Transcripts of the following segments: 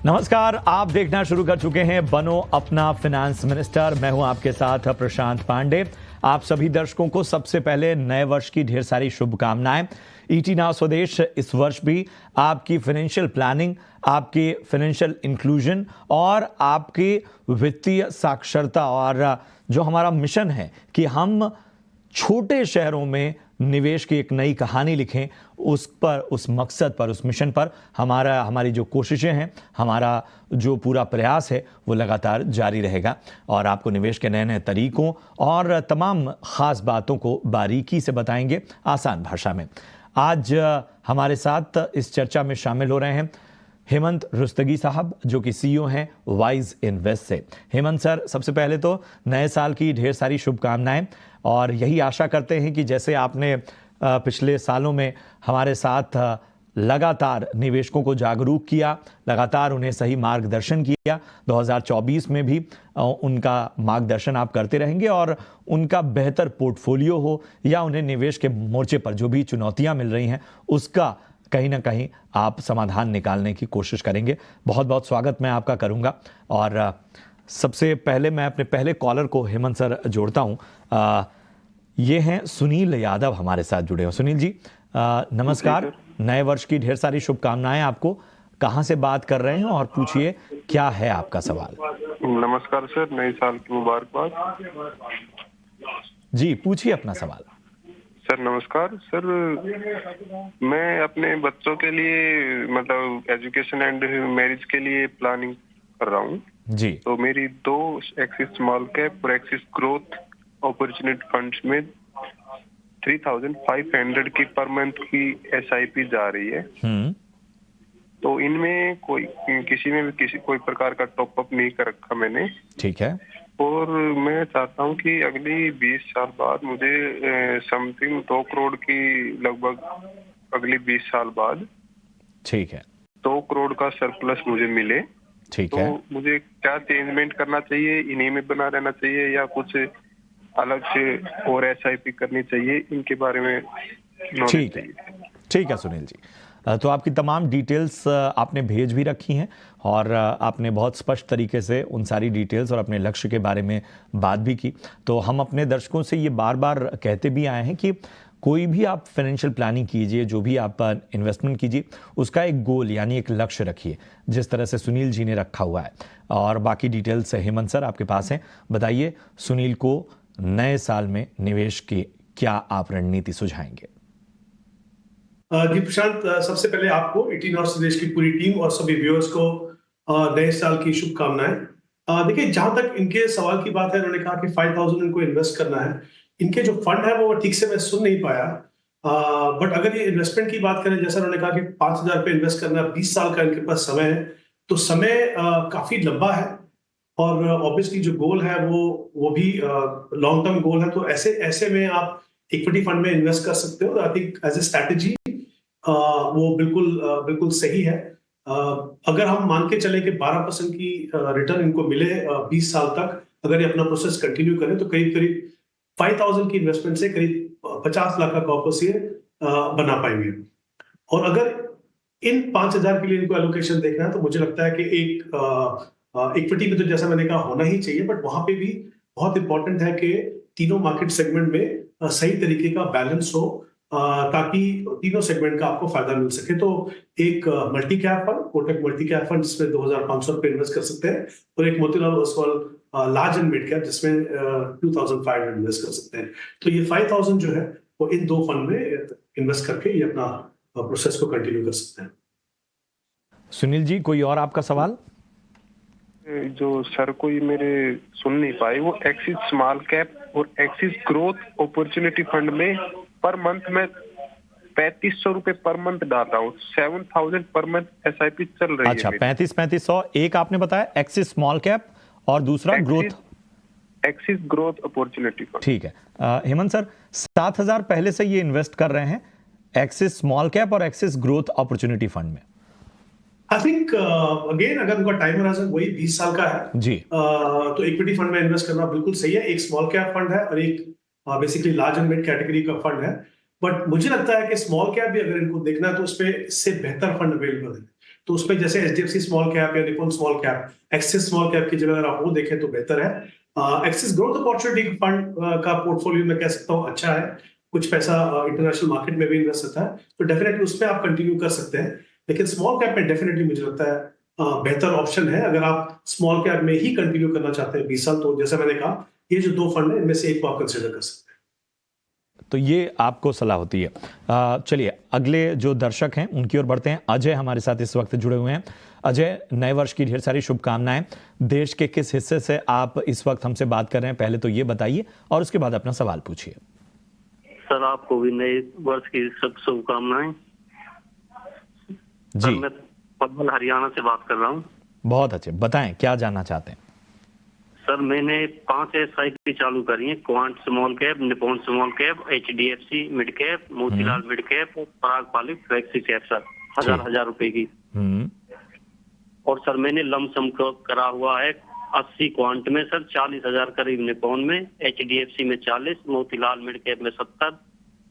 नमस्कार, आप देखना शुरू कर चुके हैं बनो अपना फाइनेंस मिनिस्टर। मैं हूं आपके साथ प्रशांत पांडे। आप सभी दर्शकों को सबसे पहले नए वर्ष की ढेर सारी शुभकामनाएं। ईटी नाउ स्वदेश इस वर्ष भी आपकी फाइनेंशियल प्लानिंग, आपकी फाइनेंशियल इंक्लूजन और आपकी वित्तीय साक्षरता और जो हमारा मिशन है कि हम छोटे शहरों में निवेश की एक नई कहानी लिखें, उस पर, उस मकसद पर, उस मिशन पर हमारी जो कोशिशें हैं, हमारा जो पूरा प्रयास है वो लगातार जारी रहेगा और आपको निवेश के नए नए तरीकों और तमाम ख़ास बातों को बारीकी से बताएंगे आसान भाषा में। आज हमारे साथ इस चर्चा में शामिल हो रहे हैं हेमंत रुस्तगी साहब, जो कि सीईओ हैं वाइज इन्वेस्ट से। हेमंत सर, सबसे पहले तो नए साल की ढेर सारी शुभकामनाएं और यही आशा करते हैं कि जैसे आपने पिछले सालों में हमारे साथ लगातार निवेशकों को जागरूक किया, लगातार उन्हें सही मार्गदर्शन किया, 2024 में भी उनका मार्गदर्शन आप करते रहेंगे और उनका बेहतर पोर्टफोलियो हो या उन्हें निवेश के मोर्चे पर जो भी चुनौतियां मिल रही हैं उसका कहीं ना कहीं आप समाधान निकालने की कोशिश करेंगे। बहुत बहुत स्वागत मैं आपका करूंगा और सबसे पहले मैं अपने पहले कॉलर को हेमंत सर जोड़ता हूं। ये हैं सुनील यादव, हमारे साथ जुड़े हो। सुनील जी नमस्कार, नए वर्ष की ढेर सारी शुभकामनाएं आपको। कहां से बात कर रहे हैं और पूछिए क्या है आपका सवाल। नमस्कार सर, नए साल की मुबारकबाद। जी पूछिए अपना सवाल। सर नमस्कार सर, मैं अपने बच्चों के लिए मतलब एजुकेशन एंड मैरिज के लिए प्लानिंग कर रहा हूँ जी। तो मेरी 2 एक्सिस स्मॉल कैप और एक्सिस ग्रोथ अपॉर्चुनिटी फंड्स में 3500 की पर मंथ की एसआईपी जा रही है। तो इनमें किसी में भी कोई प्रकार का टॉपअप नहीं कर रखा मैंने। ठीक है। और मैं चाहता हूं कि अगली 20 साल बाद मुझे समथिंग 2 करोड़ की लगभग अगली 20 साल बाद ठीक है 2 करोड़ का सरप्लस मुझे मिले। ठीक है। तो मुझे क्या चेंजमेंट करना चाहिए, इन्हीं में बना रहना चाहिए या कुछ अलग से और एसआईपी करनी चाहिए, इनके बारे में नॉलेज चाहिए। ठीक है सुनील जी, तो आपकी तमाम डिटेल्स आपने भेज भी रखी हैं और आपने बहुत स्पष्ट तरीके से उन सारी डिटेल्स और अपने लक्ष्य के बारे में बात भी की। तो हम अपने दर्शकों से ये बार बार कहते भी आए हैं कि कोई भी आप फाइनेंशियल प्लानिंग कीजिए, जो भी आप इन्वेस्टमेंट कीजिए, उसका एक गोल यानी एक लक्ष्य रखिए, जिस तरह से सुनील जी ने रखा हुआ है। और बाकी डिटेल्स हेमंत सर आपके पास हैं। बताइए सुनील को नए साल में निवेश की क्या आप रणनीति सुझाएंगे। जी प्रशांत, सबसे पहले आपको ईटी नाउ स्वदेश की पूरी टीम और सभी व्यूअर्स को नए साल की शुभकामनाएं। देखिए, जहां तक इनके सवाल की बात है, उन्होंने कहा कि 5000 इनको इन्वेस्ट करना है। इनके जो फंड है वो ठीक से मैं सुन नहीं पाया, बट अगर ये इन्वेस्टमेंट की बात करें, जैसा उन्होंने कहा कि 5000 पे इन्वेस्ट करना, 20 साल का इनके पास समय है, तो समय काफी लंबा है और ऑब्वियसली जो गोल है वो भी लॉन्ग टर्म गोल है। तो ऐसे में आप इक्विटी फंड में इन्वेस्ट कर सकते हो। I think as a strategy वो बिल्कुल सही है। अगर हम मान के चले कि 12% की रिटर्न इनको मिले 20 साल तक, अगर ये अपना प्रोसेस कंटिन्यू करें, तो करीब 5000 की इन्वेस्टमेंट से करीब 50 लाख का कॉर्पस ये बना पाएंगे। और अगर इन 5000 के लिए इनको एलोकेशन देखना है, तो मुझे लगता है कि एक इक्विटी में तो जैसा मैंने कहा होना ही चाहिए, बट वहां पे भी बहुत इंपॉर्टेंट है कि तीनों मार्केट सेगमेंट में सही तरीके का बैलेंस हो, ताकि तीनों सेगमेंट का आपको फायदा मिल सके। तो एक multi cap fund, Kotak multi cap fund, जिसमें 2500 पे इन्वेस्ट कर सकते हैं, और एक Motilal Oswal large and mid cap, जिसमें 2500 इन्वेस्ट कर सकते हैं। तो ये 5000 जो है वो इन 2 फंड में इन्वेस्ट करके ये अपना प्रोसेस को कंटिन्यू कर सकते हैं। सुनील जी, कोई और आपका सवाल? जो सर कोई मेरे सुन नहीं पाए, वो एक्सिस स्मॉल कैप और एक्सिस ग्रोथ अपॉर्चुनिटी फंड में पर मंथ में 3500 रुपए पर मंथ डाल रहा हूँ। 7000 पर मंथ एसआईपी चल रही है। अच्छा, 3500। एक आपने बताया एक्सिस स्मॉल कैप और दूसरा एक्सिस ग्रोथ अपॉर्चुनिटी फंड। ठीक है हेमंत सर, 7000 पहले से ये इन्वेस्ट कर रहे हैं एक्सिस स्मॉल कैप और एक्सिस ग्रोथ अपॉर्चुनिटी फंड में। आई थिंक अगेन, अगर उनका टाइम होराइजन वही 20 साल का है जी, तो इक्विटी फंड में इन्वेस्ट करना बिल्कुल सही है। एक स्मॉल कैप फंड है और एक basically large and mid category का फंड है। बट मुझे लगता है कि स्मॉल कैप भी अगर इनको देखना है, तो उसपे इससे बेहतर फंड अवेलेबल है। तो उसमें जैसे एचडीएफसी स्मॉल कैप या Nippon small cap, axis small cap की जगह अगर आप वो देखें तो बेहतर है। एक्सिस ग्रोथ अपॉर्चुनिटी फंड का पोर्टफोलियो मैं कह सकता हूँ अच्छा है, कुछ पैसा इंटरनेशनल मार्केट में भी इन्वेस्ट होता है, तो डेफिनेटली उसमें आप कंटिन्यू कर सकते हैं। लेकिन स्मॉल कैप में डेफिनेटली मुझे लगता है बेहतर ऑप्शन है। अगर आप स्मॉल कैप में ही कंटिन्यू करना चाहते हैं 20 साल, तो जैसे मैंने कहा ये जो 2 फंड है इनमें से एक को आप कंसिडर कर सकते हैं। तो ये आपको सलाह होती है। चलिए अगले जो दर्शक हैं उनकी ओर बढ़ते हैं। अजय हमारे साथ इस वक्त जुड़े हुए हैं। अजय, नए वर्ष की ढेर सारी शुभकामनाएं। देश के किस हिस्से से आप इस वक्त हमसे बात कर रहे हैं, पहले तो ये बताइए और उसके बाद अपना सवाल पूछिए। सर आपको भी नए वर्ष की सब शुभकामनाएं। जी, सर मैं पलवल हरियाणा से बात कर रहा हूँ। बहुत अच्छे, बताएं क्या जानना चाहते हैं। सर मैंने 5 SIP चालू करी है, quant small cap, Nippon small cap, HDFC mid cap, Motilal mid cap, Parag Parikh flexi cap sir, हजार रुपए की। और सर मैंने लमसम करा हुआ है 80 क्वांट में सर, 40,000 करीब निपॉन में, HDFC में 40, मोतीलाल मिड कैप में 70,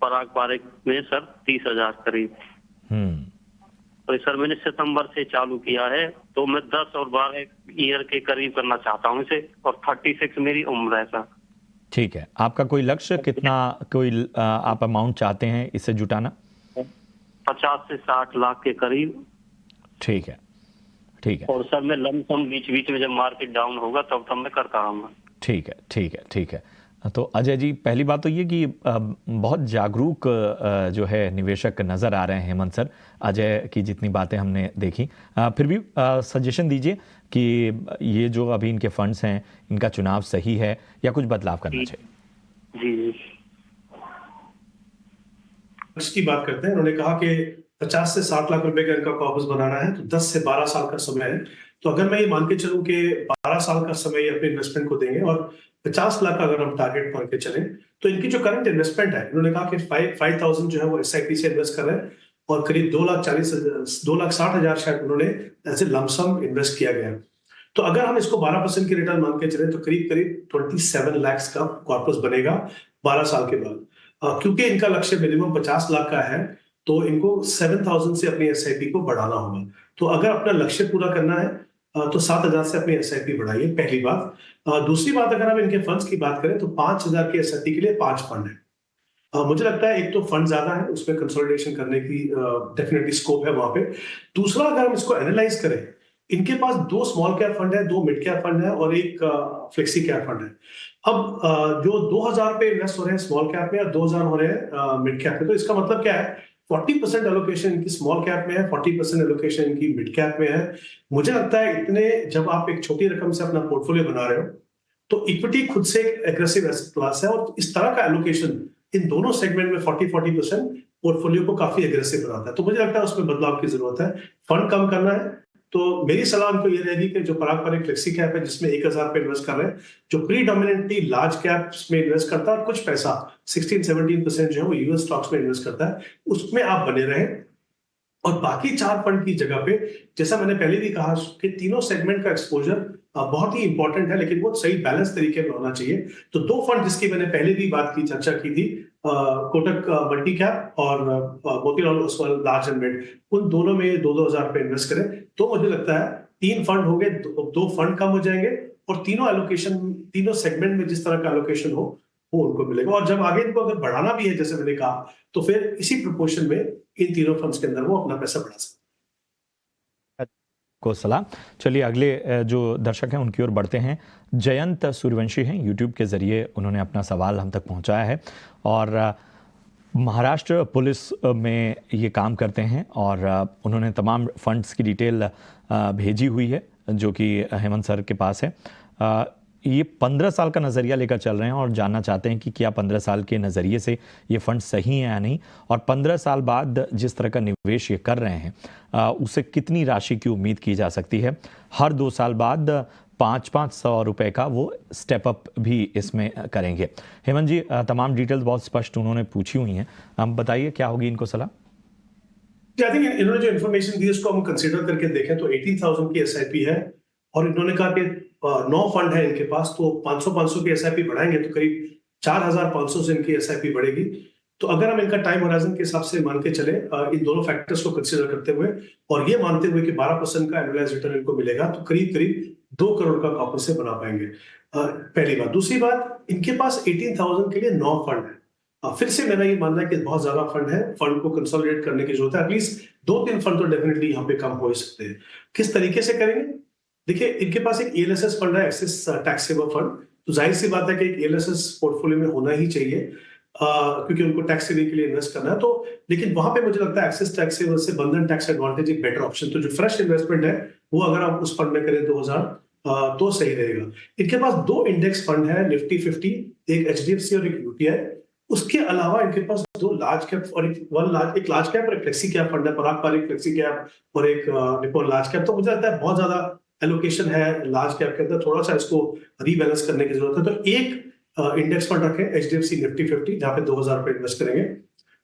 पराग पालिक में सर 30,000 करीब। तो सर मैंने सितंबर से चालू किया है, तो मैं 10 और 12 ईयर के करीब करना चाहता हूँ इसे, और 36 मेरी उम्र है सर। ठीक है, आपका कोई लक्ष्य कितना, कोई आप अमाउंट चाहते हैं इसे जुटाना? 50 से 60 लाख के करीब। ठीक है, ठीक है। और सर मैं लमसम बीच बीच में जब मार्केट डाउन होगा तब मैं करता रहूंगा। ठीक है, ठीक है, ठीक है। तो अजय जी, पहली बात तो ये कि बहुत जागरूक जो है निवेशक नज़र आ रहे हैं हेमंत सर, अजय की जितनी बातें हमने देखी। फिर भी सजेशन दीजिए कि ये जो अभी इनके फंड्स हैं इनका चुनाव सही है या कुछ बदलाव करना चाहिए? जी की बात करते हैं, उन्होंने कहा कि 50 से 60 लाख रुपए का इनका कॉर्पस बनाना है, तो 10 से 12 साल का समय है। तो अगर मैं ये मान के चलूं कि 12 साल का समय अपने इन्वेस्टमेंट को देंगे और 50 लाख का अगर हम टारगेट मान के चलें, तो इनकी जो करंट इन्वेस्टमेंट है, इन्होंने कहा कि 5,000 जो है वो SIP से इन्वेस्ट कर रहे हैं और करीब 2,60,000 शायद उन्होंने ऐसे लमसम इन्वेस्ट किया गया है। तो अगर हम इसको 12% की रिटर्न मान के चले तो करीब करीब 27 लाख का कॉर्पस बनेगा 12 साल के बाद। क्योंकि इनका लक्ष्य मिनिमम 50 लाख का है, तो इनको 7,000 से अपनी SIP को बढ़ाना होगा। तो अगर अपना लक्ष्य पूरा करना है तो 7,000 से अपनी SIP बढ़ाइए, पहली बात। दूसरी बात, अगर हम इनके फंड्स की बात करें तो 5,000 के SIP के लिए 5 फंड है। मुझे लगता है एक तो फंड ज्यादा है, उसमें कंसोलिडेशन करने की डेफिनेटली स्कोप है वहां पे। दूसरा, अगर हम इसको एनालाइज करें, इनके पास 2 स्मॉल कैप फंड है, 2 मिड कैप फंड है और एक फ्लेक्सी कैप फंड है। अब जो 2,000 पे इन्वेस्ट हो रहे हैं स्मॉल कैप में या 2,000 हो रहे हैं मिड कैप में, तो इसका मतलब क्या है, 40% एलोकेशन इनकी स्मॉल कैप में है, 40% एलोकेशन इनकी मिड कैप में है। मुझे लगता है इतने, जब आप एक छोटी रकम से अपना पोर्टफोलियो बना रहे हो, तो इक्विटी खुद से एक एग्रेसिव एसेट क्लास है और इस तरह का एलोकेशन इन दोनों सेगमेंट में 40% पोर्टफोलियो को काफी एग्रेसिव बनाता है। तो मुझे लगता है उसमें बदलाव की जरूरत है, फंड कम करना है। तो मेरी सलाह उनको ये रहेगी कि जो पारंपरिक फ्लेक्सी कैप है जिसमें 1,000 पे इन्वेस्ट कर रहे हैं, जो प्रीडोमिनेंटली लार्ज कैप्स में इन्वेस्ट करता है और कुछ पैसा 16-17% जो है वो यूएस स्टॉक्स में इन्वेस्ट करता है, उसमें आप बने रहें। और बाकी 4 फंड की जगह पे, जैसा मैंने पहले भी कहा कि तीनों सेगमेंट का एक्सपोजर बहुत ही इंपॉर्टेंट है, लेकिन वो सही बैलेंस तरीके में होना चाहिए। तो 2 फंड जिसकी मैंने पहले भी बात की, चर्चा की थी, कोटक मल्टी कैप और Motilal Oswal large and mid, उन दोनों में 2,000 पे इन्वेस्ट करें, तो मुझे लगता है 3 फंड होंगे, 2 फंड कम हो जाएंगे और तीनों एलोकेशन, तीनों सेगमेंट में जिस तरह का एलोकेशन हो वो उनको मिलेगा। और जब आगे इनको अगर बढ़ाना भी है, जैसे मैंने कहा, तो फिर इसी प्रोपोर्शन में इन तीनों फंड्स के अंदर वो अपना पैसा बढ़ा सकते को सलाह। चलिए अगले जो दर्शक हैं उनकी ओर बढ़ते हैं। जयंत सूर्यवंशी हैं, यूट्यूब के जरिए उन्होंने अपना सवाल हम तक पहुंचाया है और महाराष्ट्र पुलिस में ये काम करते हैं और उन्होंने तमाम फंड्स की डिटेल भेजी हुई है जो कि हेमंत सर के पास है। ये 15 साल का नज़रिया लेकर चल रहे हैं और जानना चाहते हैं कि क्या 15 साल के नज़रिए से ये फंड सही है या नहीं, और 15 साल बाद जिस तरह का निवेश ये कर रहे हैं उससे कितनी राशि की उम्मीद की जा सकती है। हर 2 साल बाद 500 रुपए का वो स्टेप अप भी इसमें करेंगे। हेमंत जी, तमाम डिटेल्स बहुत स्पष्ट उन्होंने पूछी हुई हैं, हम बताइए क्या होगी इनको सलाह। आई थिंक इन्होंने जो इन्फॉर्मेशन दी उसको हम कंसीडर करके देखें तो 18,000 की SIP है और इन्होंने कहा कि 9 फंड है इनके पास, तो 500 की SIP बढ़ाएंगे तो करीब 4,500 से इनकी SIP बढ़ेगी। तो अगर हम इनका टाइम होराइजन के हिसाब से मान के चले, इन दोनों फैक्टर्स को कंसीडर करते हुए और ये मानते हुए कि 12% का एनुअलाइज रिटर्न इनको मिलेगा, तो करीब करीब 2 करोड़ का कॉर्पस से बना पाएंगे। पहली बात। दूसरी बात, इनके पास 18,000 के लिए 9 फंड है। फिर से मेरा ये मानना है कि बहुत ज्यादा फंड है, फंड को कंसोलिडेट करने की जरूरत है। एटलीस्ट 2-3 फंड तो डेफिनेटली यहाँ पे कम हो ही सकते हैं। किस तरीके से करेंगे? देखिए, इनके पास एक ELSS फंड है, एक्सेस टैक्स सेवर फंड। तो जाहिर सी बात है कि एक ELSS पोर्टफोलियो में होना ही चाहिए, क्योंकि उनको टैक्स सेविंग के लिए इन्वेस्ट करना है। तो लेकिन वहां पे मुझे लगता है एक्सेस टैक्स सेवर से बंधन टैक्स एडवांटेज एक बेटर ऑप्शन। तो जो फ्रेश इन्वेस्टमेंट है वो अगर आप उस फंड में करें 2000 तो सही रहेगा। इनके पास 2 इंडेक्स फंड है, निफ्टी 50, एक HDFC और एक UTI। उसके अलावा इनके पास 2 लार्ज कैप और एक लार्ज कैप और एक फ्लेक्सी कैप फंड है, पराग पारिक फ्लेक्सी कैप और एक निप्पॉन लार्ज कैप। तो मुझे लगता है बहुत ज्यादा एलोकेशन है लार्ज कैप के अंदर, थोड़ा सा इसको रीबैलेंस करने की जरूरत है। तो एक इंडेक्स फंड रखें, HDFC निफ्टी 50, जहां पे 2000 रुपए इन्वेस्ट करेंगे।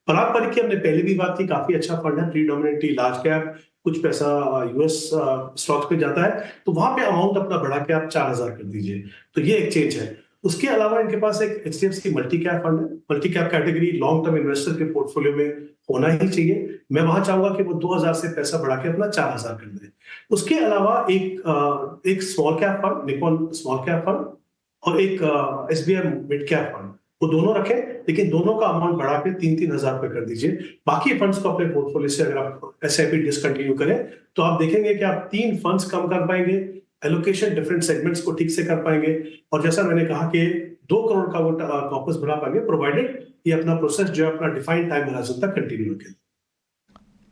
पराग पारिक की हमने पहले भी बात की, काफी अच्छा फंड है, प्रीडोमिनेटली लार्ज कैप, कुछ पैसा US स्टॉक्स पे जाता है, तो वहां पे अमाउंट अपना बढ़ा के आप 4000 कर दीजिए। तो ये एक चेंज है। उसके अलावा इनके पास एक HDFC मल्टी कैप फंड है। Multi cap category long term investor के पोर्टफोलियो में होना ही चाहिए। मैं वहां चाहूंगा कि वो 2000 से पैसा बढ़ा के अपना 4000 कर दे। उसके अलावा एक small cap fund, Nippon small cap fund, और एक SBI मिड कैप फंड, वो दोनों रखें, लेकिन दोनों का अमाउंट बढ़ा के 3-3 हजार रुपए कर दीजिए। बाकी फंड्स को अपने पोर्टफोलियो से अगर आप SIP डिसकंटिन्यू करें तो आप देखेंगे कि आप 3 फंड्स कम कर पाएंगे, एलोकेशन डिफरेंट सेगमेंट्स को ठीक से कर पाएंगे, और जैसा मैंने कहा कि 2 करोड़ का वो कॉर्पस बना पाएंगे, प्रोवाइडेड ये अपना प्रोसेस जो है अपना डिफाइंड टाइम होराइजन तक कंटिन्यू रखें।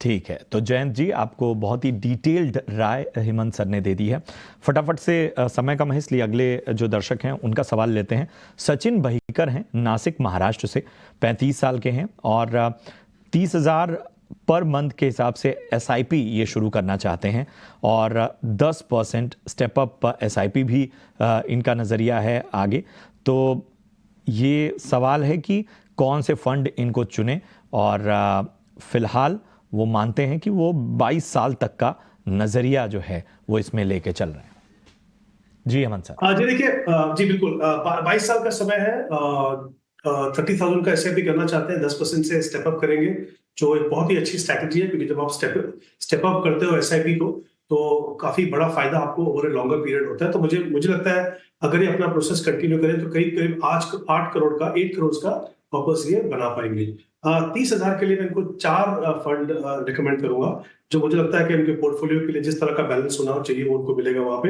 ठीक है, तो जयंत जी आपको बहुत ही डिटेल्ड राय हेमंत सर ने दे दी है। फटाफट से समय कम है इसलिए अगले जो दर्शक हैं उनका सवाल लेते हैं। सचिन बहीकर हैं नासिक महाराष्ट्र से, 35 साल के हैं और 30,000 पर मंथ के हिसाब से SIP ये शुरू करना चाहते हैं और 10% स्टेप अप SIP भी इनका नज़रिया है आगे। तो ये सवाल है कि कौन से फंड इनको चुने, और फिलहाल वो मानते हैं कि वो 22 साल तक का नजरिया जो है वो इसमें लेके चल रहे हैं। जी हेमंत सर। जी देखिए, जी बिल्कुल, 22 साल का समय है। 30,000 का SIP करना चाहते हैं, 10% से स्टेप अप करेंगे, जो एक बहुत ही अच्छी स्ट्रैटेजी है, क्योंकि जब आप स्टेप अप करते हो SIP को तो काफी बड़ा फायदा आपको ओवर ए लॉन्गर पीरियड होता है। तो मुझे लगता है अगर ये अपना प्रोसेस कंटिन्यू करें तो करीब 8 करोड़ का वापस ये बना पाएंगे। 30,000 के लिए मैं इनको 4 फंड रिकमेंड करूंगा, जो मुझे लगता है कि उनके पोर्टफोलियो के लिए जिस तरह का बैलेंस होना चाहिए वो उनको मिलेगा वहां पे।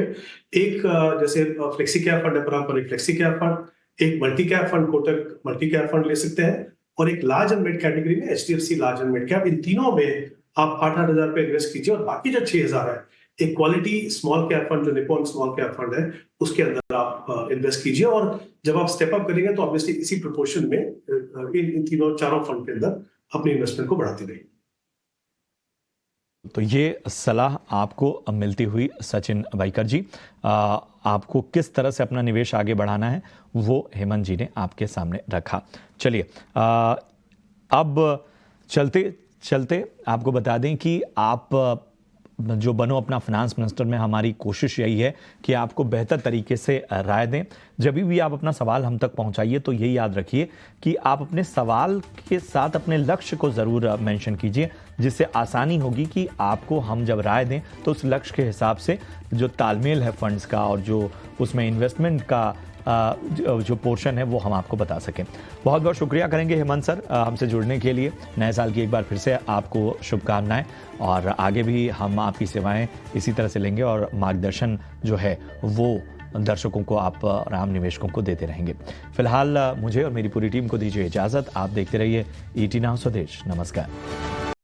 एक जैसे फ्लेक्सी कैप फंड है, पर एक फ्लेक्सी कैप फंड, एक multi cap fund, Kotak multi cap fund ले सकते हैं, और एक लार्ज एंड मिड कैटेगरी में HDFC large and mid cap. इन तीनों में आप 8-8 हजार रुपए इन्वेस्ट कीजिए, और बाकी जो 6,000 है एक क्वालिटी स्मॉल कैप फंड जो निप्पॉन स्मॉल कैप फंड है उसके अंदर आप इन्वेस्ट कीजिए। और जब आप स्टेप अप करेंगे तो ऑब्वियसली इसी प्रोपोर्शन में इन चारों फंड के अंदर अपनी इन्वेस्टमेंट को बढ़ाते रहिए। तो ये सलाह आपको मिलती हुई सचिन बहीकर जी, आपको किस तरह से अपना निवेश आगे बढ़ाना है वो हेमंत जी ने आपके सामने रखा। चलिए अब चलते चलते आपको बता दें कि आप जो बनो अपना फाइनेंस मिनिस्टर में हमारी कोशिश यही है कि आपको बेहतर तरीके से राय दें। जब भी आप अपना सवाल हम तक पहुंचाइए तो यही याद रखिए कि आप अपने सवाल के साथ अपने लक्ष्य को ज़रूर मेंशन कीजिए, जिससे आसानी होगी कि आपको हम जब राय दें तो उस लक्ष्य के हिसाब से जो तालमेल है फंड्स का और जो उसमें इन्वेस्टमेंट का जो पोर्शन है वो हम आपको बता सकें। बहुत बहुत शुक्रिया करेंगे हेमंत सर हमसे जुड़ने के लिए। नए साल की एक बार फिर से आपको शुभकामनाएं, और आगे भी हम आपकी सेवाएं इसी तरह से लेंगे और मार्गदर्शन जो है वो दर्शकों को आप और आम निवेशकों को देते रहेंगे। फिलहाल मुझे और मेरी पूरी टीम को दीजिए इजाज़त। आप देखते रहिए ET Now स्वदेश। नमस्कार।